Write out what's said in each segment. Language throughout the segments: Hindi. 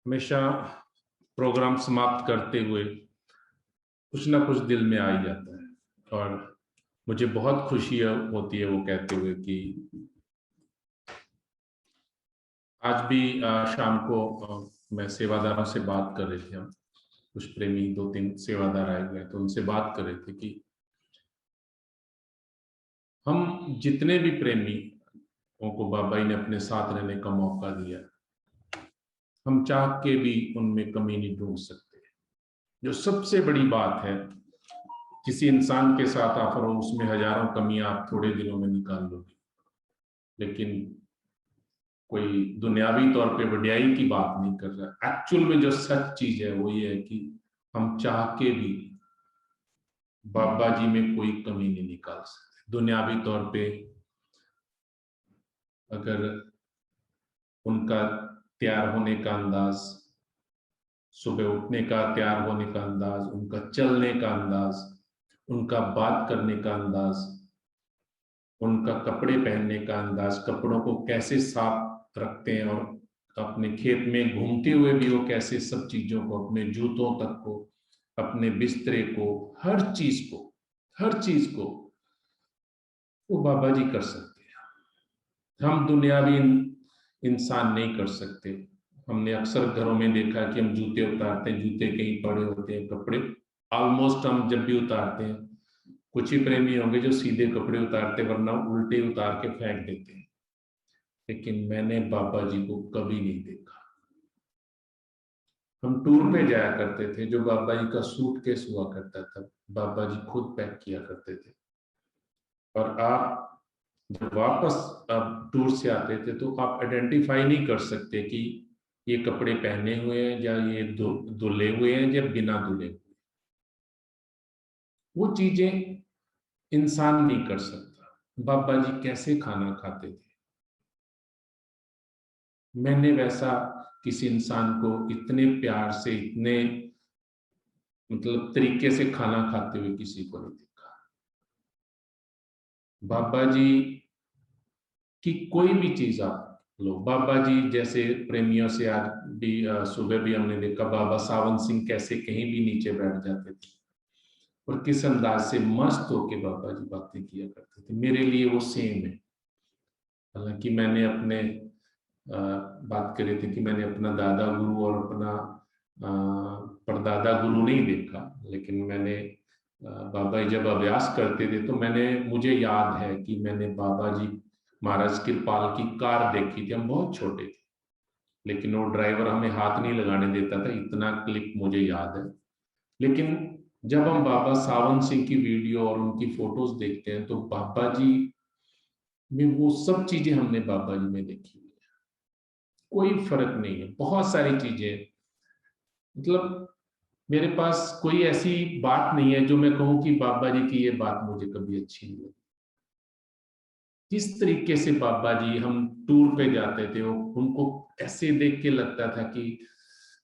हमेशा प्रोग्राम समाप्त करते हुए कुछ ना कुछ दिल में आ ही जाता है और मुझे बहुत खुशी होती है वो कहते हुए कि आज भी शाम को मैं सेवादारों से बात कर रहे थे। हम कुछ प्रेमी 2-3 सेवादार आए हुए तो उनसे बात कर रहे थे कि हम जितने भी प्रेमी को बाबा जी ने अपने साथ रहने का मौका दिया, हम चाह के भी उनमें कमी नहीं ढूंढ सकते। जो सबसे बड़ी बात है, किसी इंसान के साथ आप रहो, उसमें हजारों कमियां आप थोड़े दिनों में निकाल लोगे, लेकिन कोई दुनियावी तौर पे वड्याई की बात नहीं कर रहा। एक्चुअल में जो सच चीज है वो ये है कि हम चाह के भी बाबा जी में कोई कमी नहीं निकाल सकते। दुनियावी तौर पे अगर उनका तैयार होने का अंदाज, सुबह उठने का तैयार होने का अंदाज, उनका चलने का अंदाज, उनका बात करने का अंदाज, उनका कपड़े पहनने का अंदाज, कपड़ों को कैसे साफ रखते हैं और अपने खेत में घूमते हुए भी वो कैसे सब चीजों को, अपने जूतों तक को, अपने बिस्तरे को, हर चीज को वो बाबा जी कर सकते हैं। हम दुनियावी इंसान नहीं कर सकते। हमने अक्सर घरों में देखा कि हम जूते उतारते हैं, जूते कहीं पड़े होते हैं, कपड़े ऑलमोस्ट हम जब भी उतारते हैं, कुछ ही प्रेमी होंगे जो सीधे कपड़े उतारते, वरना उल्टे उतार के फेंक देते हैं। लेकिन मैंने बाबा जी को कभी नहीं देखा। हम टूर पे जाया करते थे, जो बाबा जी का सूटकेस हुआ करता था, बाबा जी खुद पैक किया करते थे। और आप जब वापस आप टूर से आते थे तो आप आइडेंटिफाई नहीं कर सकते कि ये कपड़े पहने हुए हैं या ये धुले हुए हैं या बिना धुले हुए। वो चीजें इंसान नहीं कर सकता। बाबा जी कैसे खाना खाते थे, मैंने वैसा किसी इंसान को इतने प्यार से, इतने मतलब तरीके से खाना खाते हुए किसी को नहीं देखा। बाबा जी की कोई भी चीज आप लो, बाबा जी जैसे प्रेमियों से आज भी सुबह भी हमने देखा बाबा सावन सिंह कैसे कहीं भी नीचे बैठ जाते थे और किस अंदाज से मस्त होके बाबा जी बातें किया करते थे। मेरे लिए वो सेम है। हालांकि मैंने अपने बात कर रहे थे कि मैंने अपना दादा गुरु और अपना परदादा गुरु नहीं देखा, लेकिन मैंने बाबा जी जब अभ्यास करते थे तो मुझे याद है कि मैंने बाबा जी महाराज कृपाल की कार देखी थी। हम बहुत छोटे थे, लेकिन वो ड्राइवर हमें हाथ नहीं लगाने देता था, इतना क्लिप मुझे याद है। लेकिन जब हम बाबा सावन सिंह की वीडियो और उनकी फोटोज देखते हैं तो बाबा जी में वो सब चीजें हमने बाबा जी में देखी। कोई फर्क नहीं है, बहुत सारी चीजें, मतलब मेरे पास कोई ऐसी बात नहीं है जो मैं कहूं कि बाबा जी की ये बात मुझे कभी अच्छी नहीं लगी। जिस तरीके से बाबा जी, हम टूर पे जाते थे, उनको ऐसे देख के लगता था कि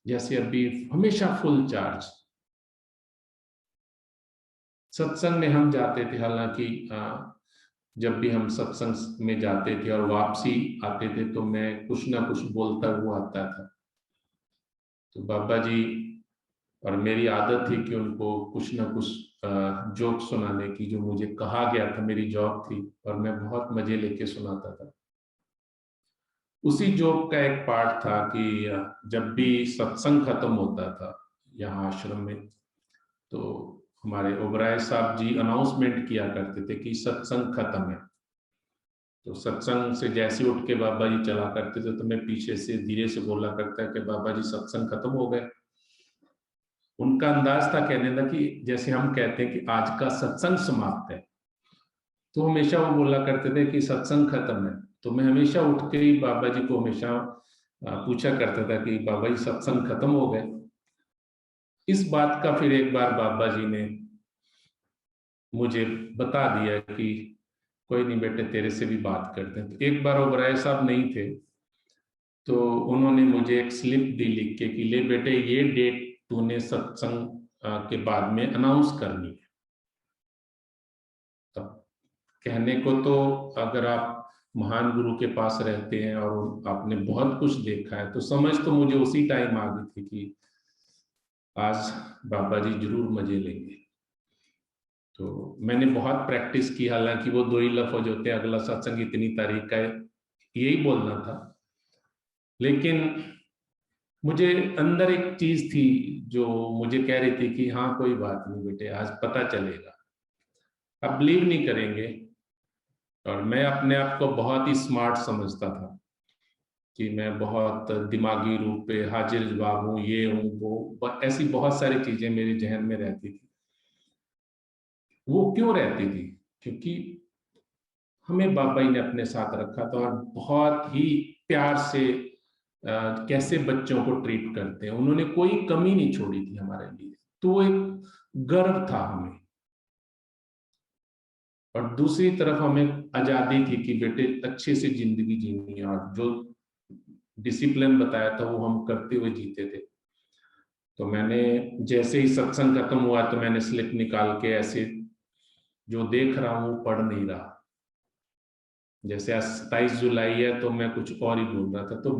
जैसे अभी हमेशा फुल चार्ज। सत्संग में हम जाते थे, हालांकि जब भी हम सत्संग में जाते थे और वापसी आते थे तो मैं कुछ ना कुछ बोलता हुआ आता था। तो बाबा जी और मेरी आदत थी कि उनको कुछ ना कुछ जोक सुनाने की, जो मुझे कहा गया था, मेरी जॉब थी और मैं बहुत मजे लेके सुनाता था। उसी जोक का एक पार्ट था कि जब भी सत्संग खत्म होता था यहाँ आश्रम में, तो हमारे ओबराय साहब जी अनाउंसमेंट किया करते थे कि सत्संग खत्म है। तो सत्संग से जैसे उठ के बाबा जी चला करते थे तो मैं पीछे से धीरे से बोला करता कि बाबा जी सत्संग खत्म हो गए। उनका अंदाज था कहने का कि जैसे हम कहते हैं कि आज का सत्संग समाप्त है, तो हमेशा वो बोला करते थे कि सत्संग खत्म है। तो मैं हमेशा उठ के ही बाबा जी को हमेशा पूछा करता था कि बाबा जी सत्संग खत्म हो गए। इस बात का फिर एक बार बाबा जी ने मुझे बता दिया कि कोई नहीं बेटे, तेरे से भी बात करते हैं। तो एक बार ओबराय साहब नहीं थे तो उन्होंने मुझे एक स्लिप दी लिख के कि ले बेटे, ये डेट तूने सत्संग के बाद में अनाउंस करनी है। तब कहने को तो अगर आप महान गुरु के पास रहते हैं और आपने बहुत कुछ देखा है, तो समझ तो मुझे उसी टाइम आ गई थी कि आज बाबा जी जरूर मजे लेंगे। तो मैंने बहुत प्रैक्टिस की, हालांकि वो 2 ही लफ्ज होते हैं, अगला सत्संग इतनी तारीख का है, यही बोलना था। लेकिन मुझे अंदर एक चीज थी जो मुझे कह रही थी कि हाँ कोई बात नहीं बेटे, आज पता चलेगा। आप बिलीव नहीं करेंगे, और मैं अपने आप को बहुत ही स्मार्ट समझता था कि मैं बहुत दिमागी रूप पे हाजिर जवाब हूँ, ये हूँ वो, ऐसी बहुत सारी चीजें मेरे जहन में रहती थी। वो क्यों रहती थी? क्योंकि हमें बाबा जी ने अपने साथ रखा था, और बहुत ही प्यार से कैसे बच्चों को ट्रीट करते हैं, उन्होंने कोई कमी नहीं छोड़ी थी हमारे लिए। तो वो एक गर्व था हमें, और दूसरी तरफ हमें आजादी थी कि बेटे अच्छे से जिंदगी जीनी है, और जो डिसिप्लिन बताया था वो हम करते हुए जीते थे। तो मैंने जैसे ही सत्संग खत्म हुआ तो मैंने स्लिप निकाल के ऐसे जो देख रहा हूं पढ़ नहीं रहा। जैसे आज 27 जुलाई है तो मैं कुछ और ही बोल रहा था, तो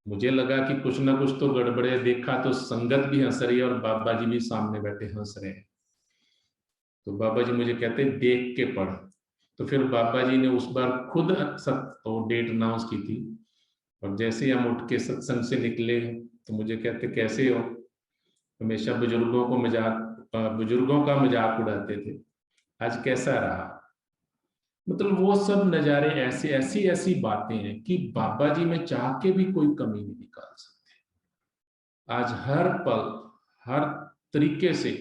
मुझे लगा कि कुछ ना कुछ तो गड़बड़ है। देखा तो संगत भी हंस रही है और बाबा जी भी सामने बैठे हंस रहे हैं। तो बाबा जी मुझे कहते देख के पढ़। तो फिर बाबा जी ने उस बार खुद डेट अनाउंस की थी, और जैसे ही हम उठ के सत्संग से निकले तो मुझे कहते कैसे हो। हमेशा बुजुर्गों का मजाक उड़ाते थे, आज कैसा रहा। मतलब वो सब नजारे, ऐसी ऐसी ऐसी बातें हैं कि बाबा जी में चाह के भी कोई कमी नहीं निकाल सकते। आज हर पल हर तरीके से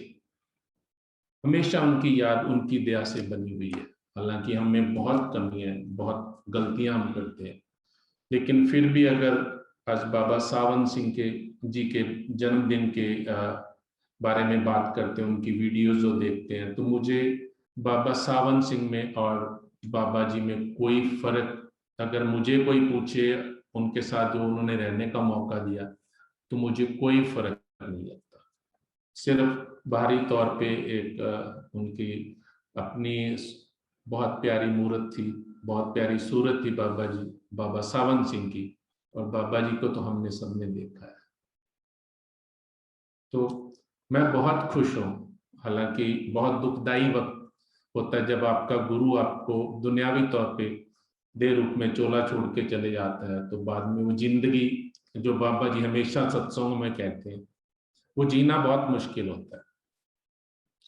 हमेशा उनकी याद उनकी दया से बनी हुई है। हालांकि हम में बहुत कमी है, बहुत गलतियां हम करते हैं, लेकिन फिर भी अगर आज बाबा सावन सिंह के जी के जन्मदिन के बारे में बात करते हैं, उनकी वीडियोस जो देखते हैं, तो मुझे बाबा सावन सिंह में और बाबा जी में कोई फर्क, अगर मुझे कोई पूछे उनके साथ जो उन्होंने रहने का मौका दिया, तो मुझे कोई फर्क नहीं लगता। सिर्फ बाहरी तौर पे एक उनकी अपनी बहुत प्यारी मूर्त थी, बहुत प्यारी सूरत थी बाबा जी, बाबा सावन सिंह की, और बाबा जी को तो हमने सबने देखा है। तो मैं बहुत खुश हूँ। हालांकि बहुत दुखदाई वक्त होता है जब आपका गुरु आपको दुनियावी तौर पे दे रूप में चोला छोड़ के चले जाता है, तो बाद में वो जिंदगी जो बाबा जी हमेशा सत्संगों में कहते हैं, वो जीना बहुत मुश्किल होता है।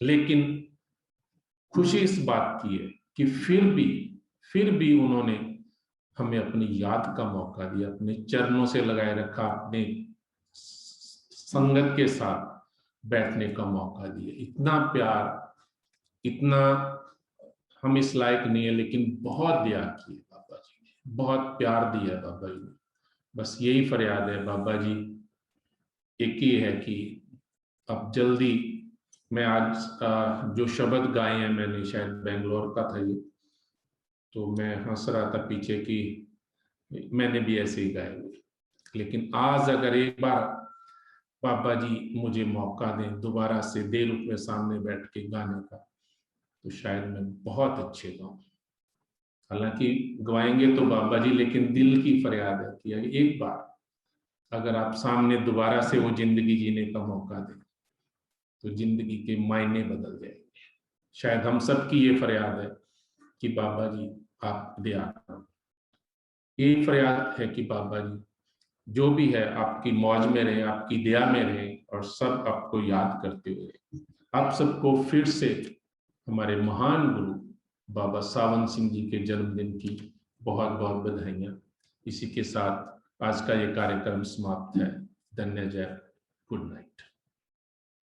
लेकिन खुशी इस बात की है कि फिर भी उन्होंने हमें अपनी याद का मौका दिया, अपने चरणों से लगाए रखा, अपने संगत के साथ बैठने का मौका दिया। इतना प्यार, इतना हम इस लायक नहीं है, लेकिन बहुत दया की है बाबा जी ने, बहुत प्यार दिया है बाबा जी ने। बस यही फरियाद है बाबा जी, एक ही है कि अब जल्दी, मैं आज जो शब्द गाए हैं मैंने, शायद बेंगलोर का था ये, तो मैं हंस रहा था पीछे कि मैंने भी ऐसे ही गाए हुए। लेकिन आज अगर एक बार बाबा जी मुझे मौका दें दोबारा से दे रूप में सामने बैठ के गाने का, तो शायद मैं बहुत अच्छे गाऊं। हालांकि गवाएंगे तो बाबा जी, लेकिन दिल की फरियाद है कि एक बार अगर आप सामने दोबारा से वो जिंदगी जीने का मौका दें, तो जिंदगी के मायने बदल जाएंगे। शायद हम सब की ये फरियाद है कि बाबा जी आप दया करो। यही फरियाद है कि बाबा जी जो भी है आपकी मौज में रहे, आपकी दया में रहे, और सब आपको याद करते हुए। आप सबको फिर से हमारे महान गुरु बाबा सावन सिंह जी के जन्मदिन की बहुत बहुत बधाइयां। इसी के साथ आज का ये कार्यक्रम समाप्त है। धन्य जय, गुड नाइट।